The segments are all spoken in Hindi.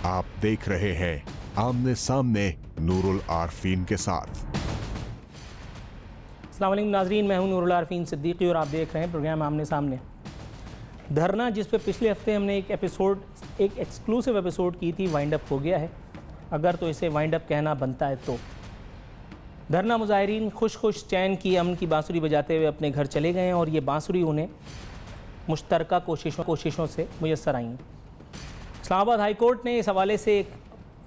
आप देख रहे हैं आमने सामने नूरुल आरफीन के साथ। अस्सलाम वालेकुम नाज़रीन, मैं हूं नूरुल आरफीन सिद्दीकी और आप देख रहे हैं प्रोग्राम आमने सामने। धरना जिस पे पिछले हफ्ते हमने एक एक्सक्लूसिव एपिसोड की थी, वाइंड अप हो गया है, अगर तो इसे वाइंड अप कहना बनता है तो। धरना मुजाहिरीन खुश चैन की अमन की बांसुरी बजाते हुए अपने घर चले गए हैं और ये बांसुरी उन्हें मुश्तरका कोशिशों से मुयस्सर आई हैं। इस्लामाबाद हाई कोर्ट ने इस हवाले से एक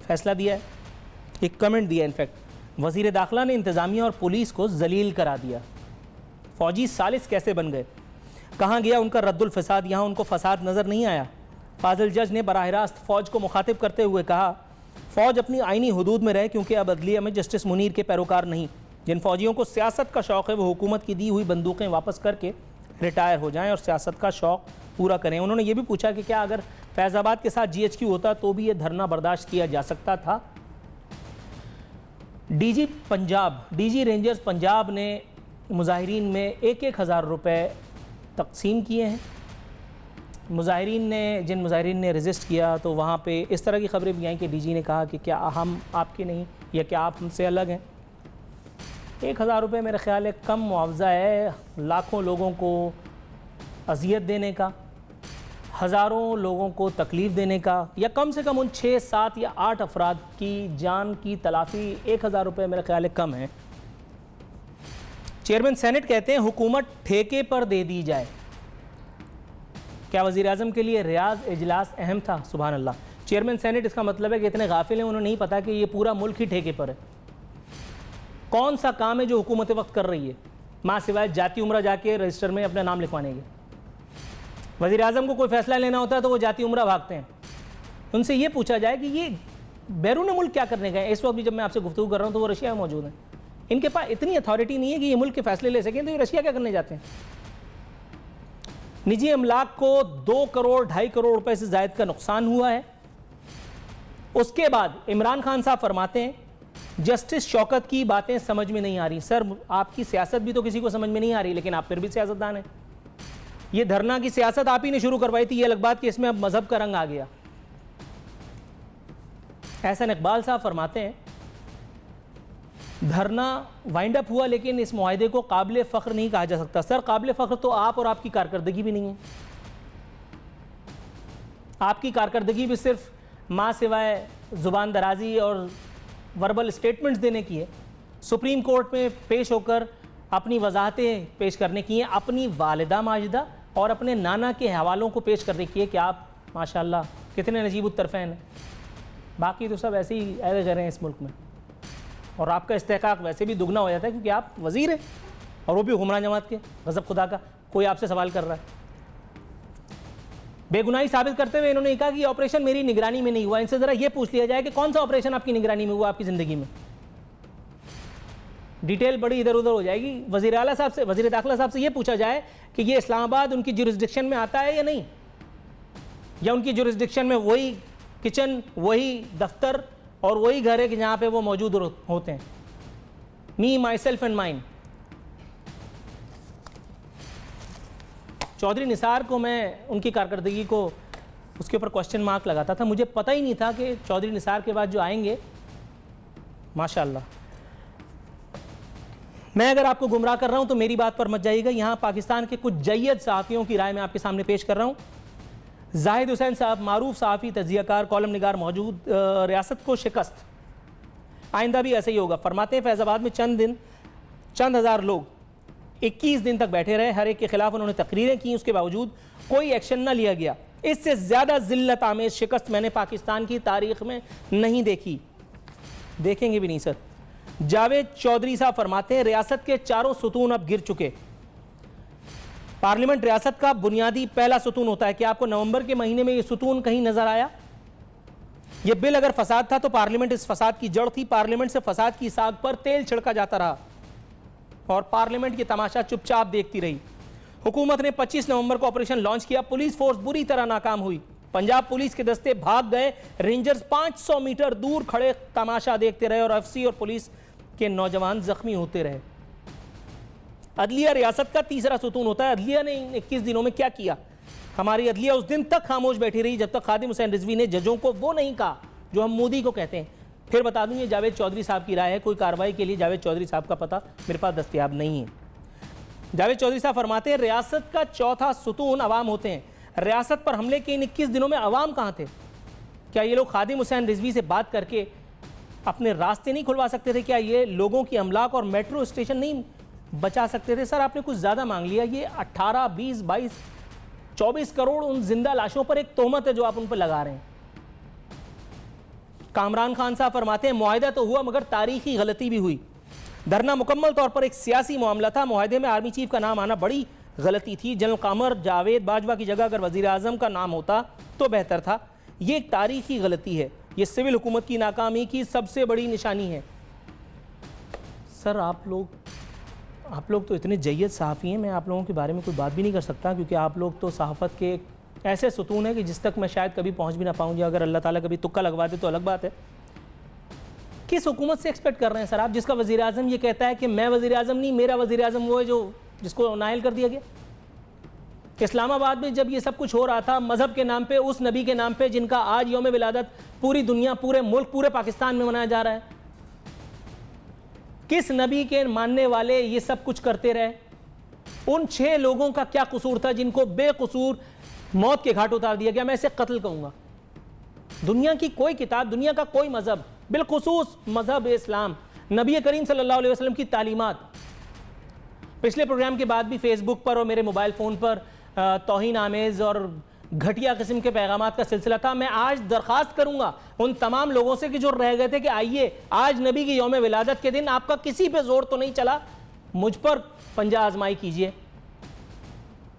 फ़ैसला दिया है, एक कमेंट दिया। इनफैक्ट वज़ीर दाखिला ने इंतज़ामिया और पुलिस को जलील करा दिया। फ़ौजी सालिस कैसे बन गए, कहाँ गया उनका रद्दुल फ़साद, यहाँ उनको फ़साद नज़र नहीं आया। फाजिल जज ने बराह रास्त फ़ौज को मुखातिब करते हुए कहा, फ़ौज अपनी आइनी हुदूद में रहे, क्योंकि अब अदलिया में जस्टिस मुनीर के पैरोकार नहीं। जिन फ़ौजियों को सियासत का शौक़ है वो हुकूमत की दी हुई बंदूकें वापस करके रिटायर हो जाएं और सियासत का शौक़ पूरा करें। उन्होंने ये भी पूछा कि क्या अगर फैज़ाबाद के साथ GHQ होता तो भी ये धरना बर्दाश्त किया जा सकता था। DG रेंजर्स पंजाब ने मुजाहिरीन में 1,000 रुपये तकसीम किए हैं। जिन मुजाहिरीन ने रजिस्ट किया तो वहाँ पे इस तरह की खबरें भी आई कि DG ने कहा कि क्या हम आपके नहीं या क्या आप हमसे अलग हैं। 1,000 रुपये मेरा ख़्याल है कम मुआवजा है लाखों लोगों को अजियत देने का, हज़ारों लोगों को तकलीफ़ देने का, या कम से कम उन 6, 7 या 8 अफराद की जान की तलाफ़ी। 1,000 रुपये मेरा ख्याल है कम है। चेयरमैन सेनेट कहते हैं हुकूमत ठेके पर दे दी जाए। क्या वज़ीर आज़म के लिए रियाज इजलास अहम था? सुभान अल्लाह। चेयरमैन सेनेट, इसका मतलब है कि इतने गाफिल हैं, उन्हें नहीं पता कि ये पूरा मुल्क ही ठेके पर है। कौन सा काम है जो हुकूमत वक्त कर रही है, माँ सिवाय जाती उम्रा जाके रजिस्टर में अपना नाम लिखवाने के। वज़ीर आज़म को कोई फ़ैसला लेना होता है तो वो जाती उम्रा भागते हैं। उनसे ये पूछा जाए कि ये बैरून मुल्क क्या करने गए। इस वक्त भी जब मैं आपसे गुफ्तगू कर रहा हूँ तो वो रशिया में मौजूद हैं। इनके पास इतनी अथॉरिटी नहीं है कि ये मुल्क के फ़ैसले ले सकें, तो ये रशिया क्या करने जाते हैं। निजी अमलाक को 2 करोड़ 2.5 करोड़ रुपए से ज़ायद का नुकसान हुआ है। उसके बाद इमरान खान साहब फरमाते हैं जस्टिस शौकत की बातें समझ में नहीं आ रही। सर, आपकी सियासत भी तो किसी को समझ में नहीं आ रही, लेकिन आप फिर भी सियासतदान हैं। ये धरना की सियासत आप ही ने शुरू करवाई थी, ये अलग बात कि इसमें अब मजहब का रंग आ गया। एहसन इकबाल साहब फरमाते हैं धरना वाइंड अप हुआ, लेकिन इस मुआहदे को काबिल फ़ख्र नहीं कहा जा सकता। सर, काबिल फ़ख्र तो आप और आपकी कारकर्दगी भी नहीं है। आपकी कारकर्दगी भी सिर्फ माँ सिवाय ज़ुबान दराजी और वर्बल स्टेटमेंट्स देने की है। सुप्रीम कोर्ट में पेश होकर अपनी वजाहतें पेश करने की हैं, अपनी वालिदा माजिदा और अपने नाना के हवालों को पेश करने की है कि आप माशाअल्लाह कितने नजीब उत्तरफ़ैन हैं। बाकी तो सब ऐसे ही ऐसे कर रहे हैं इस मुल्क में, और आपका इस्तेहकाक वैसे भी दुगना हो जाता है क्योंकि आप वज़ीर हैं और वो भी हुक्मरान जमात के। गज़ब खुदा का, कोई आपसे सवाल कर रहा है। बेगुनाही साबित करते हुए इन्होंने कहा कि ऑपरेशन मेरी निगरानी में नहीं हुआ। इनसे ज़रा ये पूछ लिया जाए कि कौन सा ऑपरेशन आपकी निगरानी में हुआ आपकी ज़िंदगी में। डिटेल बड़ी इधर उधर हो जाएगी। वज़ीर आला साहब से, वज़ीर दाखिला साहब से ये पूछा जाए कि ये इस्लामाबाद उनकी जुरिस्डिक्शन में आता है या नहीं, या उनकी जुरिस्डिक्शन में वही किचन, वही दफ्तर और वही घर है कि जहाँ पे वो मौजूद होते हैं। Me, myself and mine. Chaudhary Nisar को मैं उनकी कारकर्दगी को उसके ऊपर क्वेश्चन मार्क लगाता था। मुझे पता ही नहीं था कि चौधरी निसार के बाद जो आएंगे, माशाअल्लाह। मैं अगर आपको गुमराह कर रहा हूं तो मेरी बात पर मत जाइएगा। यहाँ पाकिस्तान के कुछ जय्यद सहाफ़ियों की राय मैं आपके सामने पेश कर रहा हूँ। जाहिद हुसैन साहब, मारूफ सहाफ़ी, तज्ज़ियाकार, कॉलम निगार मौजूद। रियासत को शिकस्त, आइंदा भी ऐसे ही होगा। फरमाते हैं फैज़ाबाद में चंद हज़ार लोग 21 दिन तक बैठे रहे, हर एक के खिलाफ उन्होंने तकरीरें की, उसके बावजूद कोई एक्शन न लिया गया। इससे ज़्यादा ज़िल्लत आमेज़ शिकस्त मैंने पाकिस्तान की तारीख़ में नहीं देखी, देखेंगे भी नहीं सर। जावेद चौधरी साहब फरमाते हैं रियासत के चारों सुतून अब गिर चुके। पार्लियामेंट रियासत का बुनियादी पहला सुतून होता है। क्या आपको नवंबर के महीने में ये सुतून कहीं नजर आया? ये बिल अगर फसाद था तो पार्लियामेंट इस फसाद की जड़ थी। पार्लियामेंट से फसाद की साग पर तेल छिड़का जाता रहा और पार्लियामेंट की तमाशा चुपचाप देखती रही। हुकूमत ने 25 नवंबर को ऑपरेशन लॉन्च किया। पुलिस फोर्स बुरी तरह नाकाम हुई। पंजाब पुलिस के दस्ते भाग गए। रेंजर्स 500 मीटर दूर खड़े तमाशा देखते रहे और एफसी और पुलिस के नौजवान जख्मी होते रहे। अदलिया रियासत का तीसरा सुतून होता है। अदलिया ने इन 21 दिनों में क्या किया? हमारी अदलिया उस दिन तक खामोश बैठी रही जब तक खादिम हुसैन रिजवी ने जजों को वो नहीं कहा जो हम मोदी को कहते हैं। फिर बता दूं, ये जावेद चौधरी साहब की राय है, कोई कार्रवाई के लिए जावेद चौधरी साहब का पता मेरे पास दस्तयाब नहीं है। जावेद चौधरी साहब फरमाते हैं, रियासत का चौथा सुतून अवाम होते हैं। रियासत पर हमले के इन 21 दिनों में अवाम कहाँ थे? क्या ये लोग खादिम हुसैन रिजवी से बात करके अपने रास्ते नहीं खुलवा सकते थे? क्या ये लोगों की अमलाक और मेट्रो स्टेशन नहीं बचा सकते थे? सर, आपने कुछ ज़्यादा मांग लिया। ये 18, 20, 22, 24 करोड़ उन जिंदा लाशों पर एक तोहमत है जो आप उन पर लगा रहे हैं। कामरान खान साहब फरमाते हैं, मुआहिदा तो हुआ मगर तारीखी गलती भी हुई। धरना मुकम्मल तौर पर एक सियासी मामला था। मुआहिदे में आर्मी चीफ का नाम आना बड़ी गलती थी। जनरल कामर जावेद बाजवा की जगह अगर वजीर आजम का नाम होता तो बेहतर था। ये एक तारीखी गलती है। ये सिविल हुकूमत की नाकामी की सबसे बड़ी निशानी है। सर, आप लोग तो इतने जय्यद सहाफ़ी हैं, मैं आप लोगों के बारे में कोई बात भी नहीं कर सकता, क्योंकि आप लोग तो सहाफ़त के ऐसे सुतून है कि जिस तक मैं शायद कभी पहुंच भी ना पाऊँ, या अगर अल्लाह ताला कभी तुक्का लगवा दे तो अलग बात है। किस हुकूमत से एक्सपेक्ट कर रहे हैं सर आप, जिसका वज़ीर आज़म ये कहता है कि मैं वज़ीर आज़म नहीं, मेरा वज़ीर आज़म वो है जिसको नाइल कर दिया गया? इस्लामाबाद में जब ये सब कुछ हो रहा था, मज़हब के नाम पे, उस नबी के नाम पे जिनका आज यौम विलादत पूरी दुनिया, पूरे मुल्क, पूरे पाकिस्तान में मनाया जा रहा है, किस नबी के मानने वाले ये सब कुछ करते रहे? उन 6 लोगों का क्या कसूर था जिनको बेकसूर मौत के घाट उतार दिया गया? मैं इसे कत्ल कहूँगा। दुनिया की कोई किताब, दुनिया का कोई मज़हब, बिलखुसूस मज़हब इस्लाम, नबी करीम सल्लल्लाहु अलैहि वसल्लम की तालीमात, पिछले प्रोग्राम के बाद भी फेसबुक पर और मेरे मोबाइल फ़ोन पर तौहीन आमेज़ और घटिया किस्म के पैगामात का सिलसिला था। मैं आज दरख्वास्त करूंगा उन तमाम लोगों से कि जो रह गए थे कि आइए आज नबी की यौम विलादत के दिन आपका किसी पे जोर तो नहीं चला, मुझ पर पंजा आजमाई कीजिए,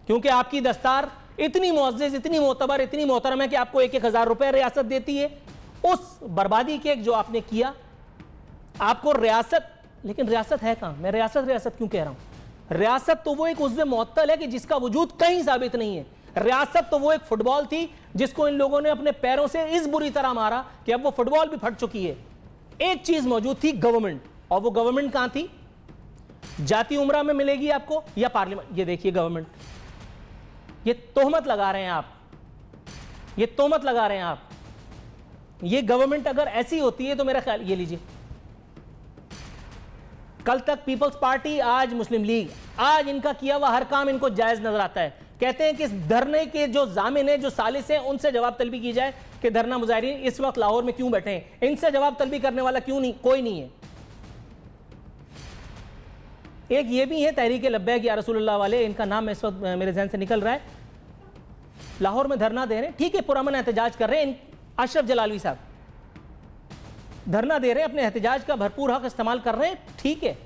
क्योंकि आपकी दस्तार इतनी मुअज़्ज़ज़, इतनी मोतबर, इतनी मोहतरम है कि आपको 1,000 रुपये रियासत देती है। उस बर्बादी के जो आपने किया, आपको रियासत, लेकिन रियासत है कहाँ? मैं रियासत क्यों कह रहा हूँ? रियासत तो वो एक उज़्व मुअत्तल है कि जिसका वजूद कहीं साबित नहीं है। रियासत तो वो एक फुटबॉल थी जिसको इन लोगों ने अपने पैरों से इस बुरी तरह मारा कि अब वो फुटबॉल भी फट चुकी है। एक चीज मौजूद थी, गवर्नमेंट, और वो गवर्नमेंट कहां थी? जाती उम्रा में मिलेगी आपको या पार्लियामेंट? ये देखिए गवर्नमेंट, ये तोहमत लगा रहे हैं आप, ये तोहमत लगा रहे हैं आप। ये गवर्नमेंट अगर ऐसी होती है तो मेरा ख्याल, ये लीजिए, कल तक पीपल्स पार्टी, आज मुस्लिम लीग, आज इनका किया हुआ हर काम इनको जायज नजर आता है। कहते हैं कि इस धरने के जो जामिन है, जो सालिस हैं, उनसे जवाब तलबी की जाए कि धरना मुजाहिरीन इस वक्त लाहौर में क्यों बैठे हैं, इनसे जवाब तलबी करने वाला क्यों नहीं, कोई नहीं है। एक ये भी है तहरीक लब्बैक या रसूलुल्लाह वाले, इनका नाम इस वक्त मेरे जहन से निकल रहा है, लाहौर में धरना दे रहे हैं, ठीक है, पुरअमन एहतजाज कर रहे हैं। अशरफ जलालवी साहब धरना दे रहे हैं, अपने एहतजाज का भरपूर हक इस्तेमाल कर रहे हैं, ठीक है,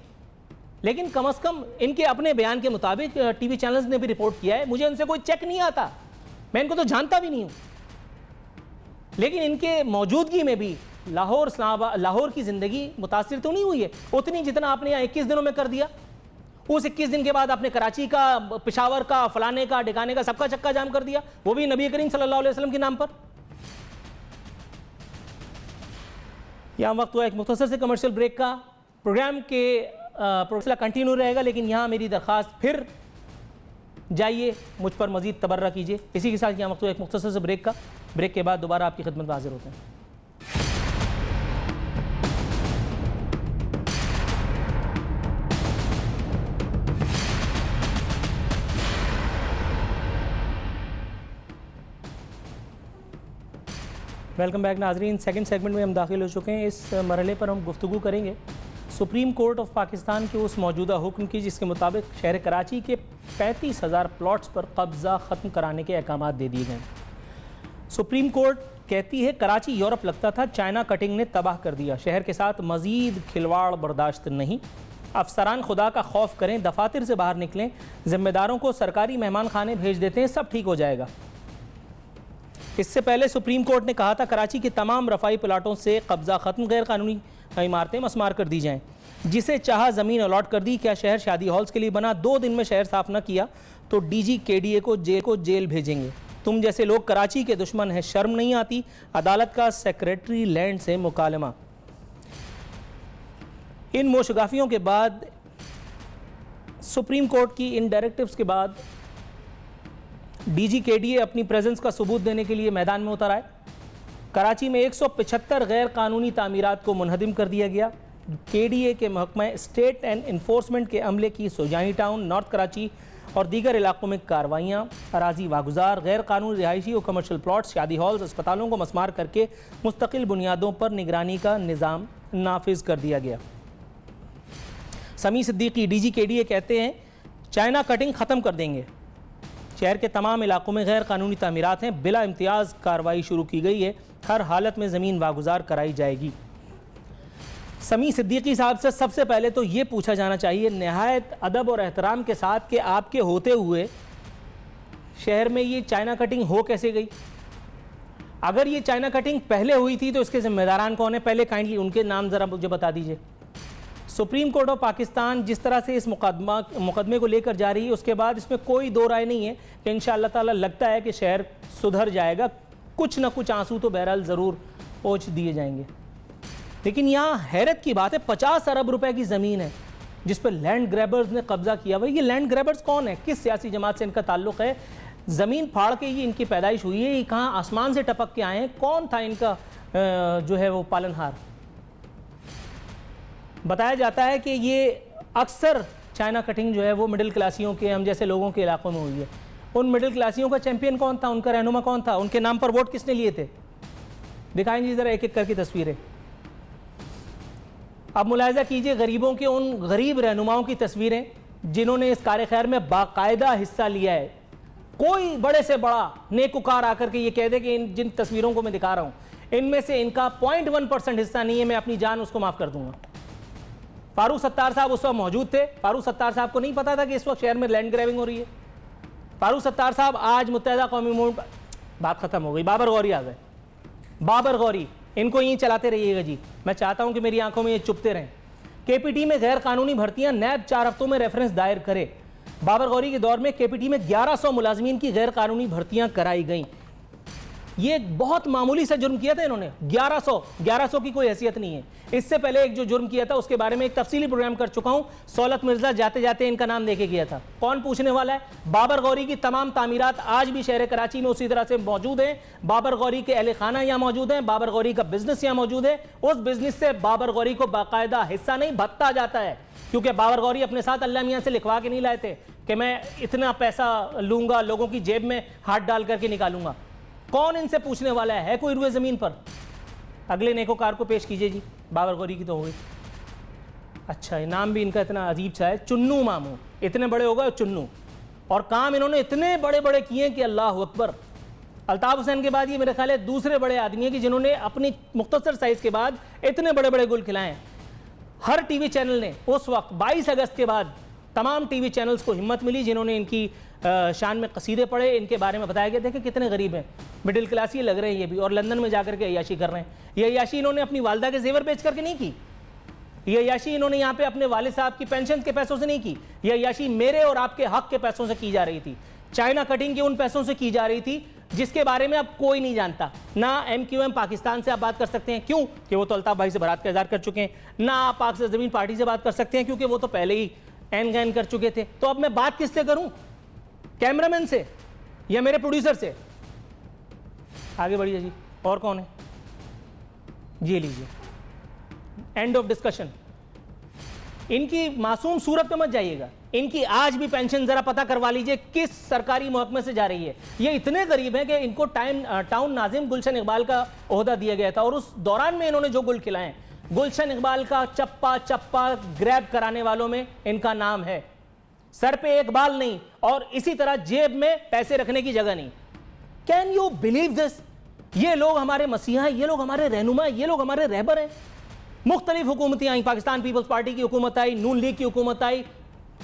लेकिन कम से कम इनके अपने बयान के मुताबिक टीवी चैनल्स ने भी रिपोर्ट किया है, मुझे उनसे कोई चेक नहीं आता, मैं इनको तो जानता भी नहीं हूं, लेकिन इनके मौजूदगी में भी लाहौर की जिंदगी मुतासिर तो नहीं हुई है उतनी जितना आपने यहाँ 21 दिनों में कर दिया। उस 21 दिन के बाद आपने कराची का, पेशावर का, फलाने का, ठिकाने का सबका चक्का जाम कर दिया, वो भी नबी करीम सल्लल्लाहु अलैहि वसल्लम के नाम पर। यहाँ वक्त हुआ एक मुख्तसर से कमर्शियल ब्रेक का। प्रोग्राम के सिलसिला कंटिन्यू रहेगा, लेकिन यहाँ मेरी दरख्वास्त, फिर जाइए मुझ पर मजीद तबर्रा कीजिए। इसी के साथ यहाँ वक्त हुआ एक मुख्तसर से ब्रेक का। ब्रेक के बाद दोबारा आपकी खिदमत में हाजिर होते हैं। वेलकम बैक नाजरीन। सेकंड सेगमेंट में हम दाखिल हो चुके हैं। इस मरहले पर हम गुफ्तगू करेंगे सुप्रीम कोर्ट ऑफ पाकिस्तान के उस मौजूदा हुक्म की जिसके मुताबिक शहर कराची के 35,000 प्लॉट्स पर कब्ज़ा ख़त्म कराने के अहकाम दे दिए गए। सुप्रीम कोर्ट कहती है कराची यूरोप लगता था, चाइना कटिंग ने तबाह कर दिया, शहर के साथ मज़ीद खिलवाड़ बर्दाश्त नहीं। अफसरान खुदा का खौफ करें, दफातर से बाहर निकलें, ज़िम्मेदारों को सरकारी मेहमान खाने भेज देते हैं, सब ठीक हो जाएगा। इससे पहले सुप्रीम कोर्ट ने कहा था कराची के तमाम रफाई प्लाटों से कब्ज़ा ख़त्म, गैर कानूनी इमारतें मस्मार कर दी जाएं, जिसे चाहा ज़मीन अलॉट कर दी। क्या शहर शादी हॉल्स के लिए बना? 2 दिन में शहर साफ़ न किया तो DG KDA को जेल भेजेंगे। तुम जैसे लोग कराची के दुश्मन हैं, शर्म नहीं आती? अदालत का सेक्रेटरी लैंड से मुकालमा। इन मोशगाफियों के बाद, सुप्रीम कोर्ट की इन डायरेक्टिव्स के बाद DG KDA अपनी प्रेजेंस का सबूत देने के लिए मैदान में उतर आए। कराची में 175 गैर कानूनी तामीरात को मुनहदिम कर दिया गया। KDA के महकमा स्टेट एंड इन्फोर्समेंट के अमले की सुजानी टाउन, नॉर्थ कराची और दीगर इलाकों में कार्रवाइयाँ। अराजी वागुजार, गैर कानूनी रिहायशी और कमर्शल प्लॉट्स, शादी हॉल्स, अस्पतालों को मसमार करके मुस्तकिल बुनियादों पर निगरानी का निज़ाम नाफिज कर दिया गया। समी सिद्दीकी DG KDA कहते हैं चाइना कटिंग ख़त्म कर देंगे। शहर के तमाम इलाकों में गैर कानूनी तामीरात हैं, बिला इम्तियाज़ कार्रवाई शुरू की गई है, हर हालत में ज़मीन वागुजार कराई जाएगी। समी सिद्दीकी साहब से सबसे पहले तो ये पूछा जाना चाहिए नहायत अदब और एहतराम के साथ कि आपके होते हुए शहर में ये चाइना कटिंग हो कैसे गई? अगर ये चाइना कटिंग पहले हुई थी तो इसके जिम्मेदारान कौन है? पहले काइंडली उनके नाम ज़रा मुझे बता दीजिए। सुप्रीम कोर्ट ऑफ पाकिस्तान जिस तरह से इस मुकदमे को लेकर जा रही है, उसके बाद इसमें कोई दो राय नहीं है कि इंशाअल्लाह ताला लगता है कि शहर सुधर जाएगा, कुछ ना कुछ आंसू तो बहरहाल ज़रूर पहुँच दिए जाएंगे। लेकिन यहाँ हैरत की बात है, 50 अरब रुपए की ज़मीन है जिस पर लैंड ग्रैबर्स ने कब्जा किया। भाई ये लैंड ग्रैबर्स कौन है? किस सियासी जमात से इनका ताल्लुक़ है? ज़मीन फाड़ के ये इनकी पैदाइश हुई है? ये कहाँ आसमान से टपक के आए हैं? कौन था इनका जो है वो पालनहार? बताया जाता है कि ये अक्सर चाइना कटिंग जो है वो मिडिल क्लासियों के, हम जैसे लोगों के इलाकों में हुई है। उन मिडिल क्लासियों का चैंपियन कौन था? उनका रहनुमा कौन था? उनके नाम पर वोट किसने लिए थे? दिखाएंगे ज़रा एक एक करके तस्वीरें। अब मुलाहिजा कीजिए गरीबों के उन गरीब रहनुमाओं की तस्वीरें जिन्होंने इस कार्य खैर में बाकायदा हिस्सा लिया है। कोई बड़े से बड़ा नेकुकार आकर के ये कह दे कि इन जिन तस्वीरों को मैं दिखा रहा हूँ इनमें से इनका 0.1% हिस्सा नहीं है, मैं अपनी जान उसको माफ़ कर दूंगा। फारूक सत्तार साहब उस वक्त मौजूद थे। फारूक सत्तार साहब को नहीं पता था कि इस वक्त शहर में लैंड ग्रैबिंग हो रही है। फारूक सत्तार साहब आज मुत्तहिदा कौमी मूवमेंट, बात खत्म हो गई। बाबर गौरी आ गए। बाबर गौरी, इनको यूँ चलाते रहिएगा जी। मैं चाहता हूँ कि मेरी आंखों में ये चुपते रहें। KPT में गैर कानूनी भर्तियाँ, नैब 4 हफ्तों में रेफरेंस दायर करे। बाबर गौरी के दौर में KPT में 1100 मुलाजमीन की गैर कानूनी भर्तियाँ कराई गई। ये बहुत मामूली सा जुर्म किया था इन्होंने। 1100 की कोई हैसियत नहीं है। इससे पहले एक जो जुर्म किया था उसके बारे में एक तफसीली प्रोग्राम कर चुका हूं। सौलत मिर्जा जाते जाते इनका नाम लेके गया था। कौन पूछने वाला है? बाबर गौरी की तमाम तामीरात आज भी शहर कराची में उसी तरह से मौजूद हैं। बाबर गौरी के अहले खाना यहाँ मौजूद हैं। बाबर गौरी का बिजनेस यहाँ मौजूद है। उस बिजनेस से बाबर गौरी को बाकायदा हिस्सा नहीं, भत्ता जाता है, क्योंकि बाबर गौरी अपने साथ अल्लाह मियाँ से लिखवा के नहीं लाए थे कि मैं इतना पैसा लूंगा, लोगों की जेब में हाथ डाल करके निकालूंगा। कौन इनसे पूछने वाला है? कोई रुए ज़मीन पर? अगले नेकोकार को पेश कीजिए जी। बाबर गौरी की तो हो गई। अच्छा, ये नाम भी इनका इतना अजीब सा है, चुन्नू मामू। इतने बड़े हो गए चुन्नू, और काम इन्होंने इतने बड़े बड़े किए कि अल्लाह अकबर। अल्ताफ़ हुसैन के बाद ये मेरे ख्याल है दूसरे बड़े आदमी हैं कि जिन्होंने अपनी मुख्तसर साइज़ के बाद इतने बड़े बड़े गुल खिलाए हैं। हर TV चैनल ने उस वक्त 22 अगस्त के बाद तमाम TV चैनल्स को हिम्मत मिली जिन्होंने इनकी शान में कसीदे पढ़े, इनके बारे में बताया गया। देखें कितने गरीब हैं, मिडिल क्लास ही लग रहे हैं ये भी, और लंदन में जाकर के अय्याशी कर रहे हैं। ये अय्याशी इन्होंने अपनी वालदा के जेवर बेच करके नहीं की। ये अय्याशी इन्होंने यहाँ पे अपने वालिद साहब की पेंशन के पैसों से नहीं की। ये अय्याशी मेरे और आपके हक के पैसों से की जा रही थी। चाइना कटिंग के उन पैसों से की जा रही थी जिसके बारे में अब कोई नहीं जानता। ना MQM पाकिस्तान से आप बात कर सकते हैं, क्यों कि वो तो अल्ताफ़ भाई से बरात का इज़हार कर चुके हैं। ना आप पाक से ज़मीन पार्टी से बात कर सकते हैं क्योंकि वो तो पहले ही एन गैन कर चुके थे। तो अब मैं बात किससे करूं? कैमरामैन से या मेरे प्रोड्यूसर से? आगे बढ़िए जी। और कौन है? ये लीजिए, एंड ऑफ डिस्कशन। इनकी मासूम सूरत पे मत जाइएगा। इनकी आज भी पेंशन जरा पता करवा लीजिए किस सरकारी महकमे से जा रही है। ये इतने गरीब हैं कि इनको टाउन नाजिम गुलशन इकबाल का ओहदा दिया गया था, और उस दौरान में इन्होंने जो गुल खिलाए, गुलशन इकबाल का चप्पा चप्पा ग्रैब कराने वालों में इनका नाम है। सर पे एक बाल नहीं, और इसी तरह जेब में पैसे रखने की जगह नहीं। Can you believe this? ये लोग हमारे मसीहा हैं, ये लोग हमारे रहनुमा, ये लोग हमारे रहबर हैं। मुख्तलिफ हुकूमतें आई, पाकिस्तान पीपल्स पार्टी की हुकूमत आई, नून लीग की हुकूमत आई,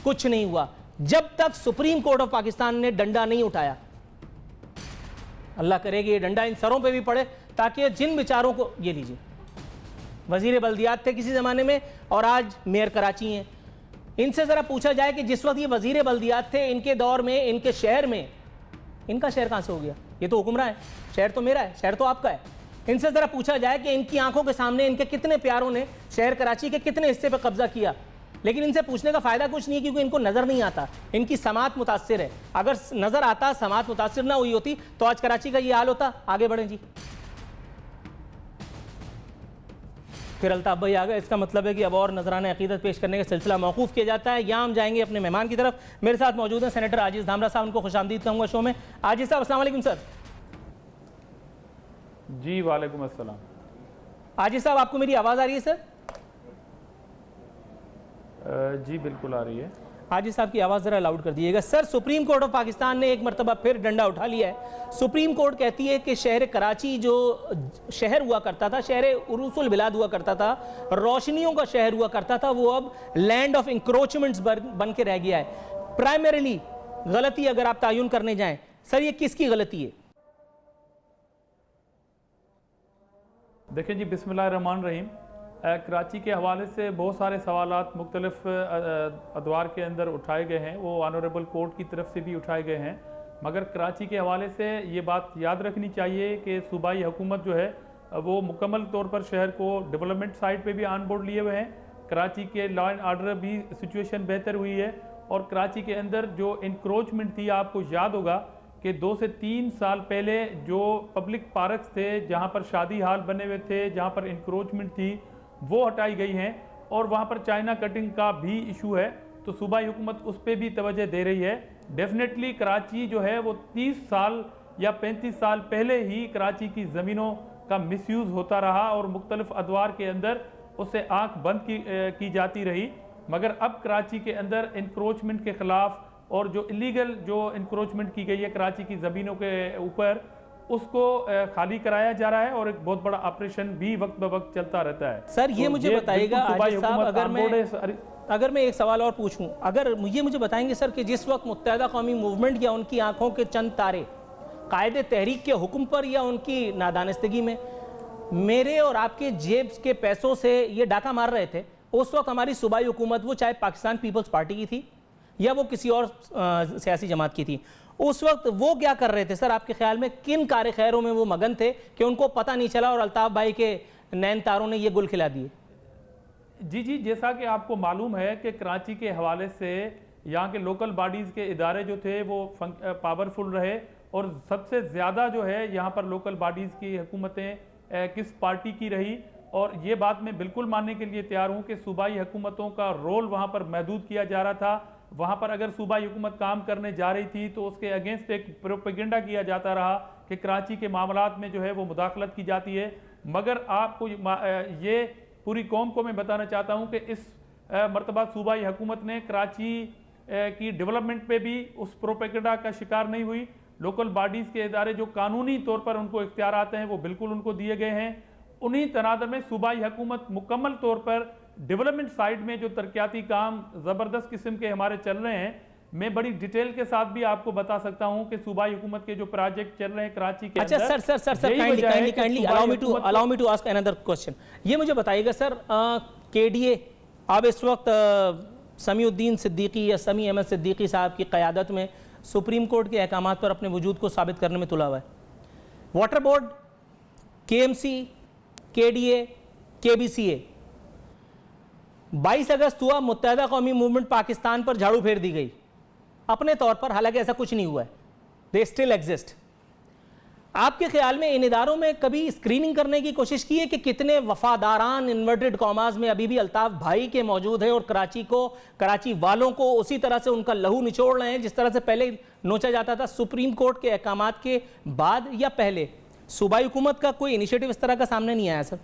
कुछ नहीं हुआ जब तक सुप्रीम कोर्ट ऑफ पाकिस्तान ने डंडा नहीं उठाया। अल्लाह करेगी ये डंडा इन सरों पे भी पड़े, ताकि जिन बेचारों को, ये लीजिए, वजीर बल्दियात थे किसी ज़माने में और आज मेयर कराची हैं। इनसे ज़रा पूछा जाए कि जिस वक्त ये वजीर बल्दियात थे, इनके दौर में, इनके शहर में, इनका शहर कहाँ से हो गया? ये तो हुक्मरान है, शहर तो मेरा है, शहर तो आपका है। इनसे ज़रा पूछा जाए कि इनकी आंखों के सामने इनके कितने प्यारों ने शहर कराची के कितने हिस्से पर कब्जा किया। लेकिन इनसे पूछने का फ़ायदा कुछ नहीं है, क्योंकि इनको नज़र नहीं आता। इनकी समात मुतासिर है। अगर नज़र आता, समात मुतासिर ना हुई होती तो आज कराची का ये हाल होता। आगे बढ़ें जी। फिर अल्ताफ़ भाई आ गए, इसका मतलब है कि अब और नजराना अकीदत पेश करने का सिलसिला मौकूफ़ किया जाता है। यहाँ हम जाएंगे अपने मेहमान की तरफ। मेरे साथ मौजूद हैं सेनेटर आजिज़ धामरा साहब, उनको खुशामदीद कहूँगा शो में। आजिज़ साहब अस्सलाम वालेकुम सर। जी वालेकुम अस्सलाम। आजिज़ साहब आपको मेरी आवाज़ आ रही है सर? जी बिल्कुल आ रही है। आजिज़ साहब की आवाज़ ज़रा लाउड कर दीजिएगा। Sir, supreme court of Pakistan ने एक मरतबा फिर डंडा उठा लिया है। सुप्रीम कोर्ट कहती है कि शहर कराची जो शहर हुआ करता था, शहर उरूसुल बिलाद हुआ करता था, रोशनियों का शहर हुआ करता था, वो अब लैंड ऑफ इंक्रोचमेंट्स बन के रह गया है। प्राइमरीली गलती अगर आप तायुन करने जाएं सर, ये किसकी गलती है? देखें जी, बिस्मिल्लाहिर्रहमानिर्रहीम। कराची के हवाले से बहुत सारे सवालात मुख्तलिफ अदवार के अंदर उठाए गए हैं, वो ऑनरेबल कोर्ट की तरफ से भी उठाए गए हैं। मगर कराची के हवाले से ये बात याद रखनी चाहिए कि सूबाई हुकूमत जो है वो मुकम्मल तौर पर शहर को डेवलपमेंट साइड पे भी ऑन बोर्ड लिए हुए हैं। कराची के लॉ एंड ऑर्डर भी सिचुएशन बेहतर हुई है। और कराची के अंदर जो इंक्रोचमेंट थी, आपको याद होगा कि 2 से 3 साल पहले जो पब्लिक पार्क्स थे, जहाँ पर शादी हाल बने हुए थे, जहाँ पर इंक्रोचमेंट थी, वो हटाई गई हैं। और वहाँ पर चाइना कटिंग का भी इशू है, तो सूबाई हुकूमत उस पर भी तवज्जो दे रही है। डेफिनेटली कराची जो है वो 30 साल या 35 साल पहले ही कराची की ज़मीनों का मिसयूज़ होता रहा और मुख्तलिफ अदवार के अंदर उससे आँख बंद की जाती रही। मगर अब कराची के अंदर इंक्रोचमेंट के ख़िलाफ़ और जो इलीगल जो इंक्रोचमेंट की गई है कराची की ज़मीनों के ऊपर, उसको खाली कराया जा रहा है और एक बहुत बड़ा ऑपरेशन भी वक्त ब वक्त चलता रहता है। सर ये मुझे बताइएगा आजिज़ साहब, अगर मैं एक सवाल और पूछूं, अगर ये मुझे बताएंगे सर कि जिस वक्त मुत्तहिदा कौमी मूवमेंट या उनकी आंखों के चंद तारे कायदे तहरीक के हुक्म पर या उनकी नादानिस्तगी में मेरे और आपके जेब के पैसों से ये डाका मार रहे थे, उस वक्त हमारी सूबाई हुकूमत, वो चाहे पाकिस्तान पीपल्स पार्टी की थी या वो किसी और सियासी जमात की थी, उस वक्त वो क्या कर रहे थे सर? आपके ख्याल में किन कार खैरों में वो मगन थे कि उनको पता नहीं चला और अल्ताफ़ भाई के नैन तारों ने ये गुल खिला दिए? जी, जैसा कि आपको मालूम है कि कराची के हवाले से यहाँ के लोकल बॉडीज़ के इदारे जो थे वो पावरफुल रहे और सबसे ज़्यादा जो है यहाँ पर लोकल बॉडीज़ की हुकूमतें किस पार्टी की रही। और ये बात मैं बिल्कुल मानने के लिए तैयार हूँ कि सूबाई हुकूमतों का रोल वहाँ पर महदूद किया जा रहा था। वहाँ पर अगर सूबाई हुकूमत काम करने जा रही थी तो उसके अगेंस्ट एक प्रोपेगेंडा किया जाता रहा कि कराची के मामलात में जो है वो मुदाखलत की जाती है। मगर आपको ये पूरी कौम को मैं बताना चाहता हूँ कि इस मरतबा सूबाई हुकूमत ने कराची की डेवलपमेंट पे भी उस प्रोपेगेंडा का शिकार नहीं हुई। लोकल बॉडीज़ के इदारे जो कानूनी तौर पर उनको इख्तियार आते हैं वो बिल्कुल उनको दिए गए हैं। उन्हीं तनाज़ुर में सूबाई हुकूमत मुकम्मल तौर पर डेवलपमेंट साइड में जो तरक्याती काम ज़बरदस्त किस्म के हमारे चल रहे हैं, मैं बड़ी डिटेल के साथ भी आपको बता सकता हूं कि सूबाई हुकूमत के जो प्रोजेक्ट चल रहे हैं कराची के अंदर। अच्छा sir kindly allow me to ask another question. ये मुझे बताइएगा सर, केडीए अब इस वक्त समीउद्दीन सिद्दीकी या समी अहमद सिद्दीकी साहब की क़यादत में सुप्रीम कोर्ट के अहकामात पर अपने वजूद को साबित करने में तुला हुआ है। वाटर बोर्ड, केएमसी, केडीए, केबीसीए, 22 अगस्त हुआ, मुत्तहिदा कौमी मूवमेंट पाकिस्तान पर झाड़ू फेर दी गई अपने तौर पर, हालांकि ऐसा कुछ नहीं हुआ है, दे स्टिल एग्जिस्ट। आपके ख्याल में इन इदारों में कभी स्क्रीनिंग करने की कोशिश की है कि कितने वफादारान इन्वर्टेड कॉमास में अभी भी अल्ताफ़ भाई के मौजूद है और कराची वालों को उसी तरह से उनका लहू निचोड़ रहे हैं जिस तरह से पहले नोचा जाता था सुप्रीम कोर्ट के अहकामात के बाद या पहले? सूबाई हुकूमत का कोई इनिशिएटिव इस तरह का सामने नहीं आया सर?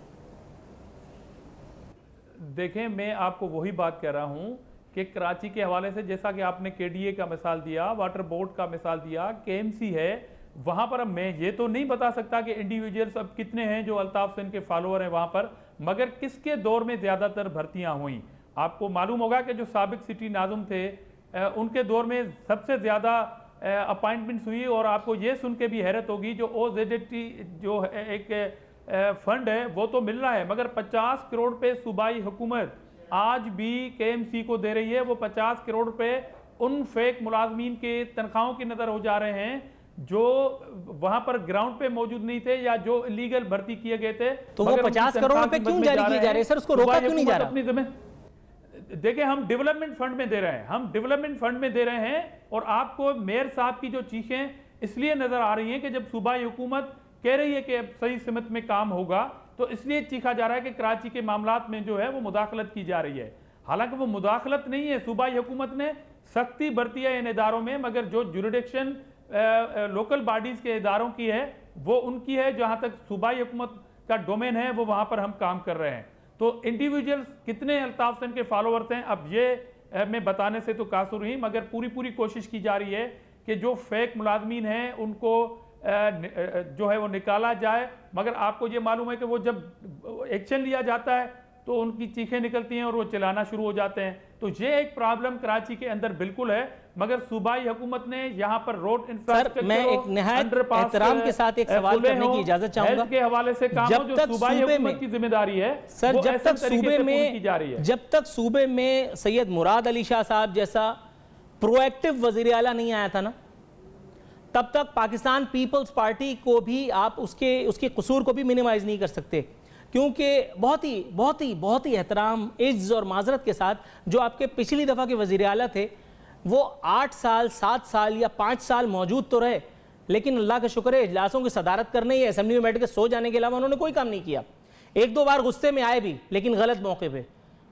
देखें, मैं आपको वही बात कह रहा हूं कि कराची के हवाले से जैसा कि आपने केडीए का मिसाल दिया, वाटर बोर्ड का मिसाल दिया, केएमसी है, वहां पर अब मैं ये तो नहीं बता सकता कि इंडिविजुअल्स अब कितने हैं जो अल्ताफ सिंह के फॉलोअर हैं वहां पर, मगर किसके दौर में ज़्यादातर भर्तियां हुई। आपको मालूम होगा कि जो साबिक सिटी नाज़ुम थे उनके दौर में सबसे ज़्यादा अपॉइंटमेंट्स हुई। और आपको ये सुन के भी हैरत होगी, जो OZT जो एक फंड है वो तो मिल रहा है, मगर 50 करोड़ पे सूबाई हुकूमत आज भी केएमसी को दे रही है। वो 50 करोड़ पे उन फेक मुलाजमीन के तनख्वाहों की नज़र हो जा रहे हैं जो वहां पर ग्राउंड पे मौजूद नहीं थे या जो इलीगल भर्ती किए गए थे। तो वो 50 करोड़ रुपए क्यों जारी किए जा रहे हैं सर? उसको रोका क्यों नहीं जा रहा? अपनी जमीन देखिए, हम डेवलपमेंट फंड में दे रहे हैं, हम डेवलपमेंट फंड में दे रहे हैं। और आपको मेयर साहब की जो चीखें इसलिए नजर आ रही हैं कि जब सूबाई हुकूमत कह रही है कि अब सही सिमत में काम होगा, तो इसलिए चीखा जा रहा है कि कराची के मामलात में जो है वो मुदाखलत की जा रही है। हालांकि वो मुदाखलत नहीं है, सूबाई हुकूमत ने सख्ती बरती है इन इदारों में, मगर जो जुरिडिक्शन लोकल बॉडीज़ के इदारों की है वो उनकी है। जहाँ तक सूबाई हुकूमत का डोमेन है वो वहाँ पर हम काम कर रहे हैं। तो इंडिविजुअल्स कितने अल्ताफ हुसैन के फॉलोअर्स हैं अब ये मैं बताने से तो कासुर ही, मगर पूरी कोशिश की जा रही है कि जो फेक मुलाजमीन हैं उनको जो है वो निकाला जाए। मगर आपको ये मालूम है कि वो जब एक्शन लिया जाता है तो उनकी चीखें निकलती हैं और वो चलाना शुरू हो जाते हैं। तो ये एक प्रॉब्लम कराची के अंदर बिल्कुल है, मगर सूबाई हुकूमत ने यहाँ पर रोड इंफ्रास्ट्रक्चर, मैं एक निहायत एहतराम के साथ एक सवाल करने की इजाजत चाहूंगा के हवाले से काम हो, जो सूबाई हुकूमत की जिम्मेदारी है सर, जब तक सूबे में जब तक सूबे में सैयद मुराद अली शाह साहब जैसा प्रोएक्टिव वजीर आला नहीं आया था ना, तब तक पाकिस्तान पीपल्स पार्टी को भी आप उसके कसूर को भी मिनिमाइज नहीं कर सकते, क्योंकि बहुत ही एहतराम, इज्ज़ और माजरत के साथ जो आपके पिछली दफ़ा के वज़ीर आला थे वो 8 साल 7 साल या 5 साल मौजूद तो रहे, लेकिन अल्लाह का शुक्र है इजलासों की सदारत करने या असेंबली में बैठ के सो जाने के अलावा उन्होंने कोई काम नहीं किया। 1-2 बार गुस्से में आए भी, लेकिन गलत मौके पे।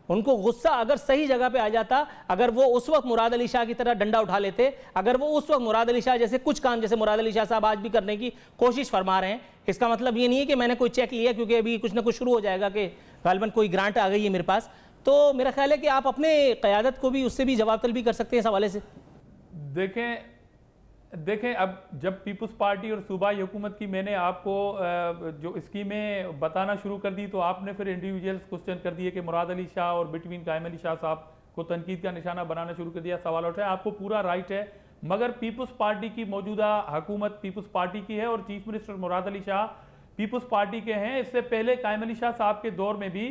उनको गुस्सा अगर सही जगह पे आ जाता, अगर वो उस वक्त मुराद अली शाह की तरह डंडा उठा लेते, अगर वो उस वक्त मुराद अली शाह जैसे कुछ काम जैसे मुराद अली शाह साहब आज भी करने की कोशिश फरमा रहे हैं, इसका मतलब ये नहीं है कि मैंने कोई चेक लिया क्योंकि अभी कुछ ना कुछ शुरू हो जाएगा कि गालिबन कोई ग्रांट आ गई है मेरे पास। तो मेरा ख्याल है कि आप अपने क़यादत को भी उससे भी जवाब तलबी कर सकते हैं इस हवाले से। देखें अब जब पीपल्स पार्टी और सूबाई हुकूमत की मैंने आपको जो स्कीमें बताना शुरू कर दी, तो आपने फिर इंडिविजुअल्स क्वेश्चन कर दिए कि मुराद अली शाह और बिटवीन कायम अली शाह साहब को तनकीद का निशाना बनाना शुरू कर दिया, सवाल उठाया। आपको पूरा राइट है, मगर पीपल्स पार्टी की मौजूदा हुकूमत पीपल्स पार्टी की है और chief minister Murad Ali Shah peoples party के हैं। इससे पहले कायम अली शाह साहब के दौर में भी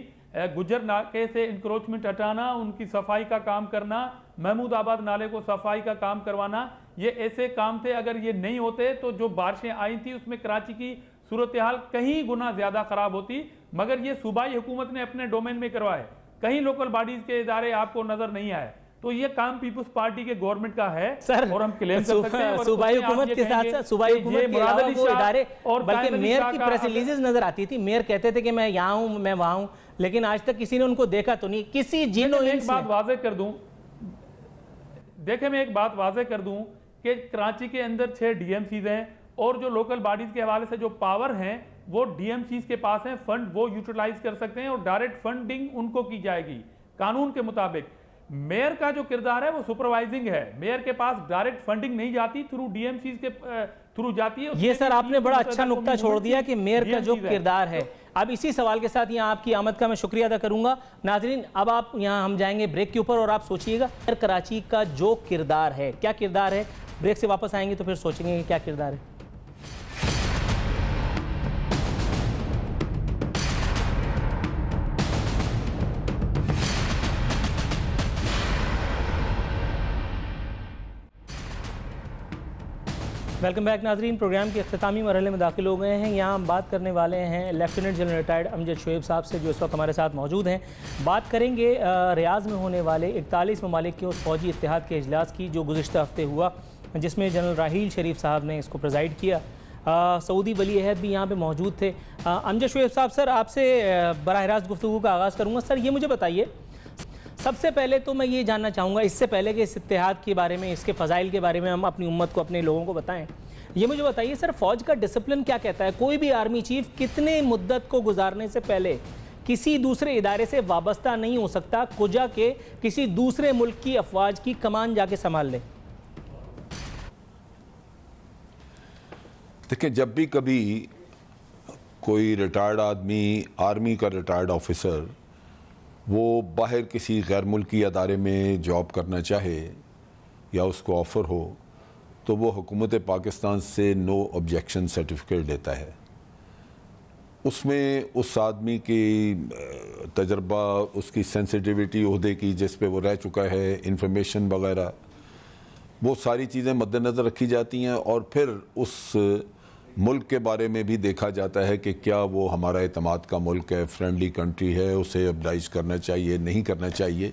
गुजर नाके से इंक्रोचमेंट हटाना, उनकी सफाई का काम करना, महमूदाबाद नाले को सफाई का काम करवाना, ये ऐसे काम थे। अगर ये नहीं होते तो जो बारिशें आई थी उसमें कराची की सूरत हाल कहीं गुना ज्यादा खराब होती, मगर ये सूबाई हुकूमत ने अपने डोमेन में करवाए, कहीं लोकल बॉडीज के इदारे आपको नजर नहीं आए। तो ये काम पीपल्स पार्टी के गवर्नमेंट का है सर, और हम क्लेम कर सकते हैं। सूबाई हुकूमत के साथ साथ सूबाई हुकूमत के अलावा वो इदारे, बल्कि मेयर की प्रेस रिलीजेस नजर आती थी, मेयर कहते थे कि मैं यहाँ हूँ, मैं वहाँ हूँ, लेकिन आज तक किसी ने उनको देखा तो नहीं। किसी जिन एक बात वाज़ेह कर दूं, देखें मैं एक बात वाज़ेह कर दूं कि कराची के अंदर 6 डीएमसीज हैं और जो लोकल बॉडीज के हवाले से जो पावर हैं वो डीएमसीज के पास हैं, फंड वो यूटिलाइज कर सकते हैं और डायरेक्ट फंडिंग उनको की जाएगी कानून के मुताबिक। मेयर का जो किरदार है वो सुपरवाइजिंग है, मेयर के पास डायरेक्ट फंडिंग नहीं जाती, थ्रू डीएमसीज के थ्रू जाती है। ये सर आपने बड़ा अच्छा नुक्ता छोड़ दिया कि मेयर का जो किरदार है। अब इसी सवाल के साथ यहाँ आपकी आमद का मैं शुक्रिया अदा करूंगा। नाजरीन, अब आप यहाँ हम जाएंगे ब्रेक के ऊपर और आप सोचिएगा मेयर कराची का जो किरदार है, क्या किरदार है। ब्रेक से वापस आएंगे तो फिर सोचेंगे कि क्या किरदार है। वेलकम बैक नाजरीन, प्रोग्राम के अख्तामी मरहले में दाखिल हो गए हैं। यहाँ हम बात करने वाले हैं lieutenant general retired Amjad Shoaib साहब से, जो इस वक्त हमारे साथ मौजूद हैं। बात करेंगे रियाज़ में होने वाले 41 ममालिक के उस फौजी इत्तेहाद के इजलास की जो गुज़िश्ता हफ्ते हुआ, जिसमें जनरल राहील शरीफ साहब ने इसको प्रेजाइड किया। सऊदी वली अहद भी यहाँ पर मौजूद थे। अमजद शोएब साहब, सर आपसे बराह रास्त गुफ्तगू का आगाज़ करूँगा। सर ये मुझे बताइए, सबसे पहले तो मैं ये जानना चाहूँगा, इससे पहले कि इस इत्तेहाद के बारे में, इसके फ़ज़ाइल के बारे में हम अपनी उम्मत को, अपने लोगों को बताएं, ये मुझे बताइए सर, फ़ौज का डिसिप्लिन क्या कहता है? कोई भी आर्मी चीफ कितने मुद्दत को गुजारने से पहले किसी दूसरे इदारे से वाबस्ता नहीं हो सकता, कुजा के किसी दूसरे मुल्क की अफवाज की कमान जाके संभाल ले? देखिए, जब भी कभी कोई रिटायर्ड आदमी, आर्मी का रिटायर्ड ऑफिसर, वो बाहर किसी गैर मुल्की अदारे में जॉब करना चाहे या उसको ऑफ़र हो, तो वो हुकूमत पाकिस्तान से नो ऑब्जेक्शन सर्टिफिकेट देता है। उसमें उस आदमी की तजर्बा, उसकी सेंसिटिविटी ओहदे की जिस पे वो रह चुका है, इंफॉर्मेशन वगैरह, वो सारी चीज़ें मद्देनज़र रखी जाती हैं और फिर उस मुल्क के बारे में भी देखा जाता है कि क्या वो हमारा एतमाद का मुल्क है, फ्रेंडली कंट्री है, उसे ऑब्लाइज करना चाहिए, नहीं करना चाहिए।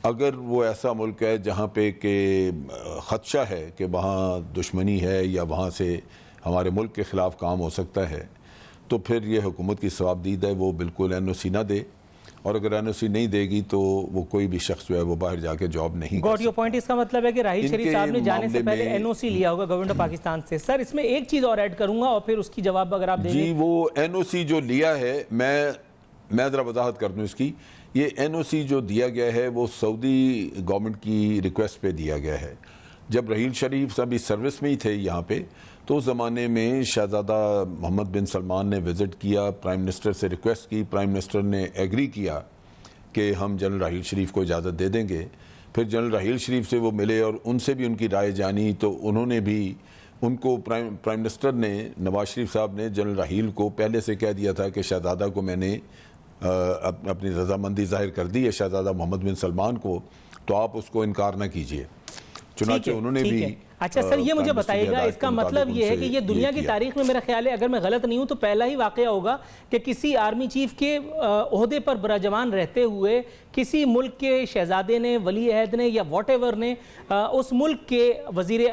अगर वो ऐसा मुल्क है जहाँ पे कि ख़दशा है कि वहाँ दुश्मनी है या वहाँ से हमारे मुल्क के ख़िलाफ़ काम हो सकता है, तो फिर ये हुकूमत की सवाबदीद है वो बिल्कुल NOC ना दे, और अगर NOC नहीं देगी तो वो कोई भी शख्स जो है वो बाहर जाके जॉब नहीं कर गॉट योर पॉइंट। इसका मतलब है कि राहील शरीफ साहब ने जाने से पहले मामले में NOC लिया होगा गवर्नमेंट ऑफ पाकिस्तान से। सर इसमें एक चीज़ और ऐड करूंगा और फिर उसकी जवाब अगर आप जी, देंगे। वो NOC जो लिया है, मैं ज़रा वजाहत कर दूँ इसकी। ये NOC जो दिया गया है वो सऊदी गवर्नमेंट की रिक्वेस्ट पे दिया गया है। जब राहील शरीफ साहब इस सर्विस में ही थे यहाँ पे, तो उस ज़माने में शहज़ादा मोहम्मद बिन सलमान ने विज़िट किया, प्राइम मिनिस्टर से रिक्वेस्ट की, प्राइम मिनिस्टर ने एग्री किया कि हम जनरल राहील शरीफ को इजाज़त दे देंगे। फिर जनरल राहील शरीफ से वो मिले और उनसे भी उनकी राय जानी, तो उन्होंने भी उनको प्राइम मिनिस्टर ने, नवाज शरीफ साहब ने जनरल राहील को पहले से कह दिया था कि शहज़ादा को मैंने अपनी रजामंदी जाहिर कर दी है शहज़ादा मोहम्मद बिन सलमान को, तो आप उसको इनकार ना कीजिए। चुनांचे उन्होंने भी। अच्छा सर, ये मुझे बताइएगा, इसका मतलब ये है कि ये दुनिया की तारीख में मेरा ख्याल है, अगर मैं गलत नहीं हूं तो पहला ही वाकया होगा कि किसी आर्मी चीफ के ओहदे पर बराजमान रहते हुए किसी मुल्क के शहजादे ने, वली अहद ने या वॉटएवर ने उस मुल्क के वजीर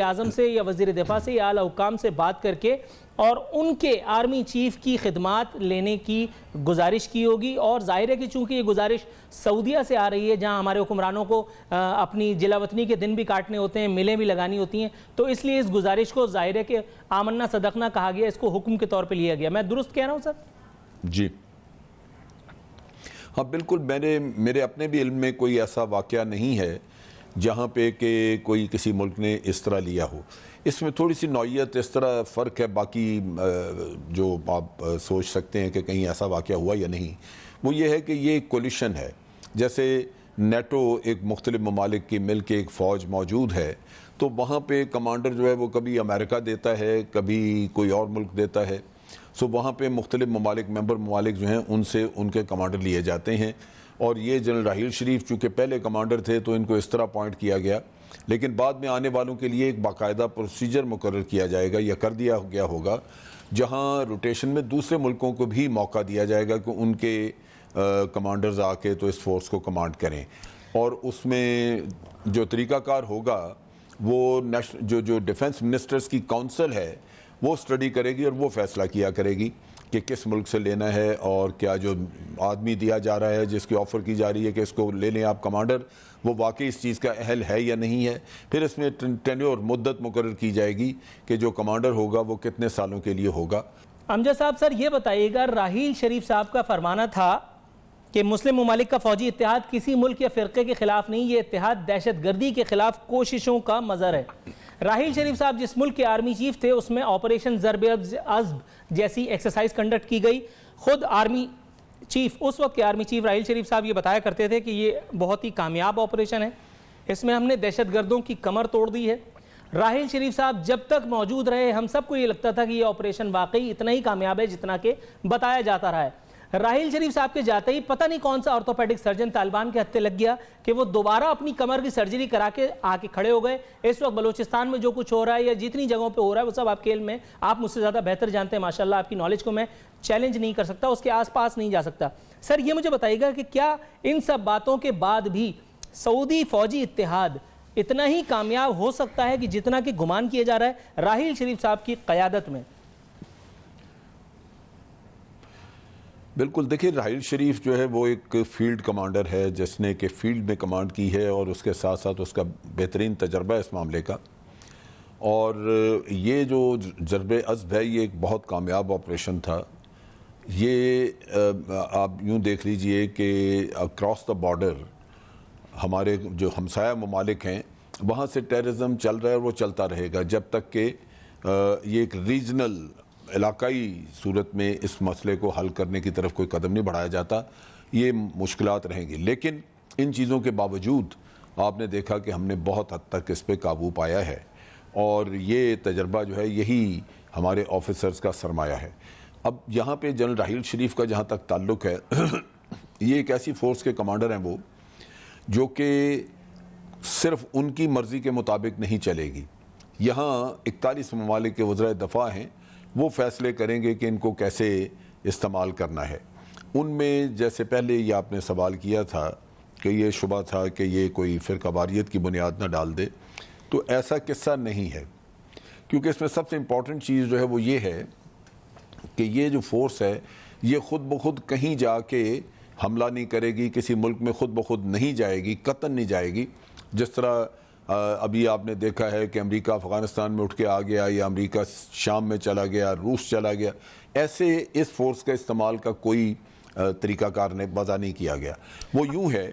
आज़म से या वजीर दिफा से या आला हुक्काम से बात करके और उनके आर्मी चीफ की खिदमात लेने की गुजारिश की होगी। और जाहिर है कि चूंकि ये गुजारिश सऊदीया से आ रही है, जहां हमारे हुक्मरानों को अपनी जिलावतनी के दिन भी काटने होते हैं, मिलें भी लगानी होती हैं, तो इसलिए इस गुजारिश को जाहिर है कि आमन्ना सदकना कहा गया, इसको हुक्म के तौर पर लिया गया। मैं दुरुस्त कह रहा हूँ सर? जी हाँ, बिल्कुल। मेरे अपने भी इल्म में कोई ऐसा वाक़या नहीं है जहाँ पे कि कोई किसी मुल्क ने इस तरह लिया हो। इसमें थोड़ी सी नौइयत, इस तरह फ़र्क है, बाकी जो आप सोच सकते हैं कि कहीं ऐसा वाक़या हुआ या नहीं, वो ये है कि ये एक कोलिशन है। जैसे नेटो एक मुख्तलिफ ममालिक की मिल के एक फ़ौज मौजूद है, तो वहाँ पे कमांडर जो है वो कभी अमेरिका देता है, कभी कोई और मुल्क देता है। सो वहाँ पे मुख्तलिफ ममालिक, मेंबर ममालिक जो हैं, उनसे उनके कमांडर लिए जाते हैं। और ये जनरल राहील शरीफ चूँकि पहले कमांडर थे तो इनको इस तरह अपॉइंट किया गया, लेकिन बाद में आने वालों के लिए एक बाकायदा प्रोसीजर मुकर्रर किया जाएगा या कर दिया गया होगा, जहाँ रोटेशन में दूसरे मुल्कों को भी मौका दिया जाएगा कि उनके कमांडर्स आके तो इस फोर्स को कमांड करें। और उसमें जो तरीक़ाकार होगा वो जो डिफेंस मिनिस्टर्स की काउंसिल है वो स्टडी करेगी और वो फैसला किया करेगी कि किस मुल्क से लेना है, और क्या जो आदमी दिया जा रहा है, जिसकी ऑफ़र की जा रही है कि इसको ले लें आप कमांडर, वो वाकई इस चीज़ का अहल है या नहीं है। फिर इसमें टेन्योर, मुद्दत मुकर्रर की जाएगी कि जो कमांडर होगा वो कितने सालों के लिए होगा। अमजद साहब, सर ये बताइएगा, राहील शरीफ साहब का फरमाना था कि मुस्लिम ममालिक का फ़ौजी इत्तेहाद किसी मुल्क या फ़िरक़े के ख़िलाफ़ नहीं, ये इत्तेहाद दहशत गर्दी के ख़िलाफ़ कोशिशों का मज़हर है। राहील शरीफ साहब जिस मुल्क के आर्मी चीफ थे उसमें ऑपरेशन ज़र्ब-ए-अज़्ब जैसी एक्सरसाइज कंडक्ट की गई। खुद आर्मी चीफ, उस वक्त के आर्मी चीफ राहील शरीफ साहब ये बताया करते थे कि ये बहुत ही कामयाब ऑपरेशन है, इसमें हमने दहशत गर्दों की कमर तोड़ दी है। राहील शरीफ साहब जब तक मौजूद रहे हम सबको ये लगता था कि ये ऑपरेशन वाकई इतना ही कामयाब है जितना कि बताया जाता रहा है। राहील शरीफ साहब के जाते ही पता नहीं कौन सा ऑर्थोपेडिक सर्जन तालिबान के हत्थे लग गया कि वो दोबारा अपनी कमर की सर्जरी करा के आके खड़े हो गए। इस वक्त बलूचिस्तान में जो कुछ हो रहा है या जितनी जगहों पे हो रहा है वो सब आपके इल्म में, आप मुझसे ज़्यादा बेहतर जानते हैं माशाल्लाह, आपकी नॉलेज को मैं चैलेंज नहीं कर सकता, उसके आसपास नहीं जा सकता। सर ये मुझे बताइएगा कि क्या इन सब बातों के बाद भी सऊदी फ़ौजी इत्तेहाद इतना ही कामयाब हो सकता है कि जितना कि गुमान किया जा रहा है राहील शरीफ साहब की क़यादत में? बिल्कुल। देखिए, राहील शरीफ जो है वो एक फील्ड कमांडर है जिसने कि फील्ड में कमांड की है और उसके साथ साथ उसका बेहतरीन तजर्बा है इस मामले का। और ये जो ज़र्ब-ए-अज़्ब है ये एक बहुत कामयाब ऑपरेशन था। ये आप यूँ देख लीजिए कि अक्रॉस द बॉर्डर हमारे जो हमसाया ममालिक हैं वहाँ से टेररिज्म चल रहा है और वो चलता रहेगा जब तक कि ये एक रीजनल, इलाकाई सूरत में इस मसले को हल करने की तरफ कोई कदम नहीं बढ़ाया जाता। ये मुश्किलात रहेंगी, लेकिन इन चीज़ों के बावजूद आपने देखा कि हमने बहुत हद तक इस पर काबू पाया है और ये तजर्बा जो है यही हमारे ऑफिसर्स का सरमाया है। अब यहाँ पे जनरल राहील शरीफ का जहाँ तक ताल्लुक़ है ये एक ऐसी फ़ोर्स के कमांडर हैं वो जो कि सिर्फ उनकी मर्ज़ी के मुताबिक नहीं चलेगी। यहाँ 41 ममालिक के वज़राए दफ़ा हैं, वो फ़ैसले करेंगे कि इनको कैसे इस्तेमाल करना है। उनमें जैसे पहले ये आपने सवाल किया था कि ये शुबा था कि ये कोई फ़िरक़ावारियत की बुनियाद ना डाल दे, तो ऐसा किस्सा नहीं है, क्योंकि इसमें सबसे इम्पॉर्टेंट चीज़ जो है वो ये है कि ये जो फोर्स है ये खुद ब खुद कहीं जाके हमला नहीं करेगी, किसी मुल्क में खुद ब खुद नहीं जाएगी, कतन नहीं जाएगी। जिस तरह अभी आपने देखा है कि अमेरिका अफ़गानिस्तान में उठ के आ गया, या अमेरिका शाम में चला गया, रूस चला गया, ऐसे इस फोर्स का इस्तेमाल का कोई तरीक़ाकार ने वज़ा नहीं किया गया। वो यूँ है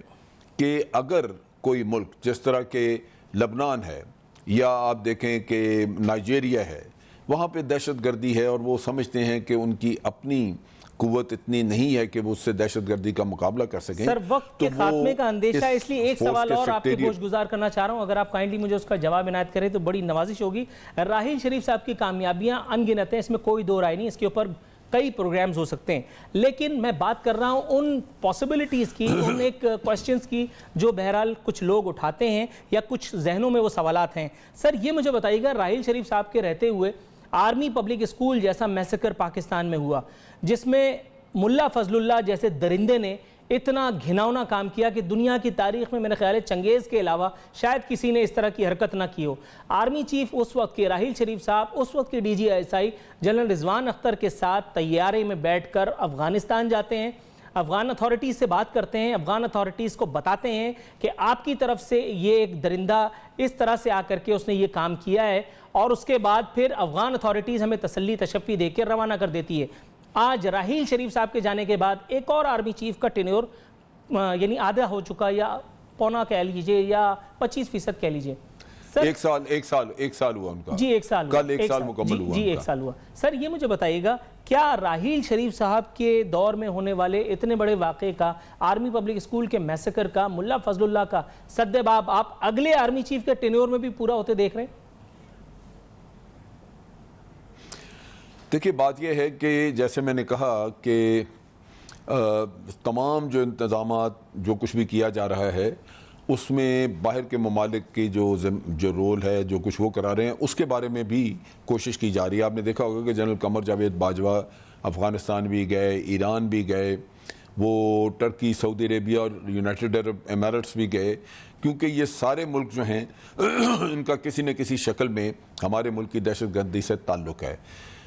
कि अगर कोई मुल्क जिस तरह के लबनान है, या आप देखें कि नाइजीरिया है, वहाँ पे दहशतगर्दी है और वो समझते हैं कि उनकी अपनी कुव्वत इतनी नहीं है कि वो उससे दहशतगर्दी का मुकाबला कर सकें। सर, वक्त के खात्मे का अंदेशा है, इसलिए एक सवाल और आपके गोश गुजार करना चाह रहा हूं, अगर आप काइंडली मुझे उसका जवाब इनायत करें तो बड़ी नवाजिश होगी। राहील शरीफ साहब की कामयाबियां अनगिनत हैं, इसमें कोई दो राय नहीं, इसके ऊपर कई प्रोग्राम्स हो सकते हैं, लेकिन मैं बात कर रहा हूं उन पॉसिबिलिटीज़ की, उन एक क्वेश्चंस की जो बहरहाल कुछ लोग उठाते हैं या कुछ जहनों में वो सवालात हैं। सर, ये मुझे बताइएगा, राहील शरीफ साहब के रहते हुए आर्मी पब्लिक स्कूल जैसा मैसेकर पाकिस्तान में हुआ, जिसमें मुल्ला फजलुल्लाह जैसे दरिंदे ने इतना घिनौना काम किया कि दुनिया की तारीख में मेरे ख्याल है चंगेज़ के अलावा शायद किसी ने इस तरह की हरकत ना की हो। आर्मी चीफ उस वक्त के राहील शरीफ साहब, उस वक्त के DGI जनरल रिजवान अख्तर के साथ तैयारे में बैठकर अफ़गानिस्तान जाते हैं, अफ़गान अथॉरिटीज़ से बात करते हैं, अफ़गान अथॉरिटीज़ को बताते हैं कि आपकी तरफ से ये एक दरिंदा इस तरह से आकर के उसने ये काम किया है, और उसके बाद फिर अफ़गान अथॉरिटीज़ हमें तसल्ली तशफ़ी देकर रवाना कर देती है। आज राहील शरीफ साहब के जाने के बाद एक और आर्मी चीफ का टेन्योर यानी आधा हो चुका, या पौना कह लीजिए, या 25% कह लीजिए। सर, एक साल हुआ उनका। जी, एक साल, कल एक साल मुकम्मल हुआ। जी, एक साल हुआ। सर, ये मुझे बताइएगा, क्या राहील शरीफ साहब के दौर में होने वाले इतने बड़े वाक़े का, आर्मी पब्लिक स्कूल के मैसेकर का, मुल्ला फजलुल्लाह का सद्देबाब आप अगले आर्मी चीफ के टेन्योर में भी पूरा होते देख रहे हैं? देखिए, बात यह है कि जैसे मैंने कहा कि तमाम जो इंतज़ामात जो कुछ भी किया जा रहा है उसमें बाहर के ममालिक की जो रोल है, जो कुछ वो करा रहे हैं, उसके बारे में भी कोशिश की जा रही है। आपने देखा होगा कि जनरल कमर जावेद बाजवा अफ़गानिस्तान भी गए, ईरान भी गए, वो टर्की, सऊदी अरेबिया और यूनाइटेड अरब एमिरेट्स भी गए, क्योंकि ये सारे मुल्क जो हैं इनका किसी न किसी शक्ल में हमारे मुल्क की दहशतगर्दी से ताल्लुक़ है।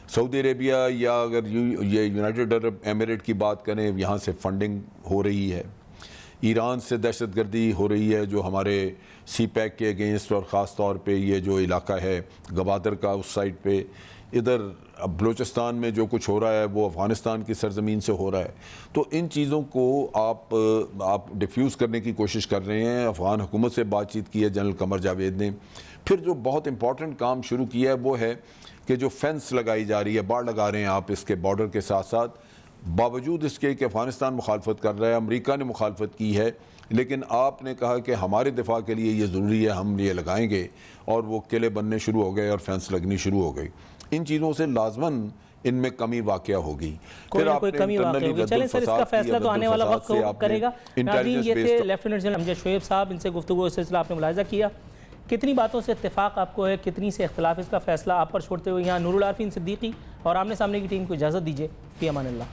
सऊदी अरेबिया या अगर ये यूनाइटेड अरब एमिरेट की बात करें, यहाँ से फंडिंग हो रही है। ईरान से दहशतगर्दी हो रही है जो हमारे CPEC के अगेंस्ट, और ख़ास तौर पे ये जो इलाका है गवादर का उस साइड पे, इधर बलूचिस्तान में जो कुछ हो रहा है वो अफ़गानिस्तान की सरज़मीन से हो रहा है। तो इन चीज़ों को आप डिफ्यूज़ करने की कोशिश कर रहे हैं। अफ़गान हुकूमत से बातचीत की है जनरल कमर जावेद ने। फिर जो बहुत इंपॉर्टेंट काम शुरू किया है वो है कि जो फेंस लगाई जा रही है, बाड़ लगा रहे हैं आप इसके बॉर्डर के साथ साथ, बावजूद इसके कि अफ़गानिस्तान मुखालफत कर रहा है, अमेरिका ने मुखालफत की है, लेकिन आपने कहा कि हमारे दिफा के लिए ये ज़रूरी है, हम ये लगाएंगे, और वो किले बनने शुरू हो गए और फेंस लगनी शुरू हो गई। इन चीज़ों से लाजमन इनमें कमी वाक़या होगी। फिर कोई कमी वाक़या होगी। चलें सर, इसका फैसला तो आने वाला वक्त करेगा। नाज़रीन, ये थे लेफ्टिनेंट जनरल अमजद शोएब साहब, इनसे गुफ्तगू सिलसिला आपने मुलाहिज़ा किया। कितनी बातों से इत्तेफाक आपको है, कितनी से इख्तलाफ, इसका फैसला आप पर छोड़ते हुए यहाँ नूरुल आरफीन सिद्दीकी और आमने सामने की टीम को इजाज़त दीजिए। फ़ी अमान अल्लाह।